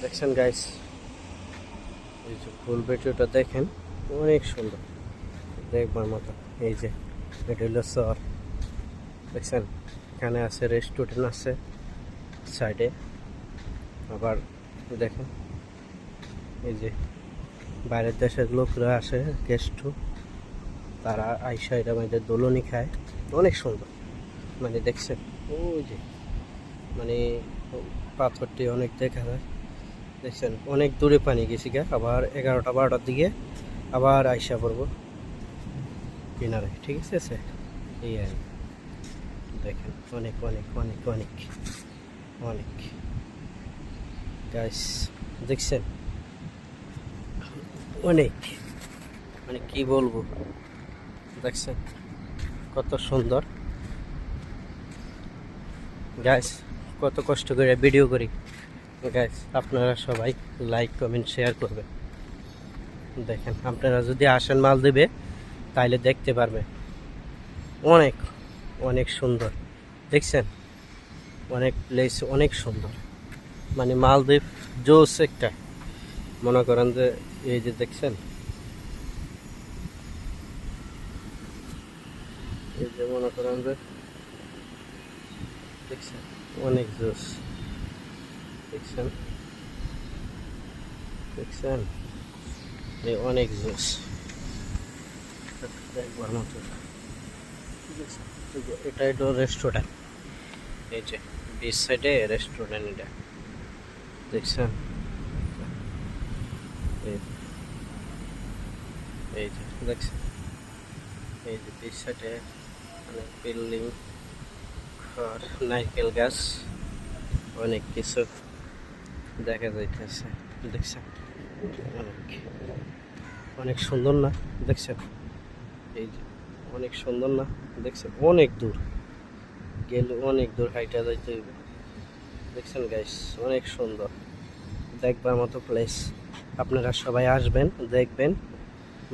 দেখছেন গাইস, এই যে ফুল ভিডিওটা দেখেন, অনেক সুন্দর দেখবার মতো। এই যে এটা হলো শহর, দেখছেন এখানে আছে রেস্টুরেন্ট আছে সাইডে। আবার দেখেন এই যে বাইরের দেশের লোকরা আসে গেস্ট, তারা আইসা এটা আমাদের দোলনি খায়, অনেক সুন্দর। মানে দেখছেন ওই যে মানে পাথরটি অনেক দেখা যায়, দেখছেন অনেক দূরে পানি গেছি গা। আবার 11টা-12টার দিকে আবার আইসা পড়বো কিনারে, ঠিক আছে। এই আর দেখেন অনেক অনেক অনেক অনেক অনেক গাইস, দেখছেন অনেক, মানে কি বলবো, দেখছেন কত সুন্দর গাইস। কত কষ্ট করে ভিডিও করি গাইস, আপনারা সবাই লাইক কমেন্ট শেয়ার করবেন। দেখেন আপনারা যদি আসেন মালদ্বীপে তাইলে দেখতে পারবেন, অনেক অনেক সুন্দর। দেখছেন অনেক প্লেস অনেক সুন্দর, মানে মালদ্বীপ জোস একটা। মনে করেন যে এই যে দেখছেন, এই যে মনে করেন যে দেখছেন অনেক জোস, দেখছেন দেখছেন এই অনেক জোস দেখবার মতো। ঠিক আছে, এটা হলো রেস্টুরেন্ট, এই যে বিচ সাইডে রেস্টুরেন্ট এটা, দেখছেন এই যে দেখছেন, এই যে বিচ সাইডে অনেক বিল্ডিং, ঘর, নারকেল গাছ, অনেক কিছু দেখা যাইতেছে। দেখছেন অনেক অনেক সুন্দর না, দেখছেন এই যে অনেক সুন্দর না, দেখছেন অনেক দূর গেলে, অনেক দূর হাইটা যাইতে হইবে। দেখছেন গাইস অনেক সুন্দর দেখবার মতো প্লেস। আপনারা সবাই আসবেন, দেখবেন,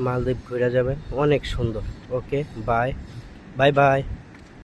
মালদ্বীপ ঘুরে যাবেন, অনেক সুন্দর। ওকে, বাই বাই বাই।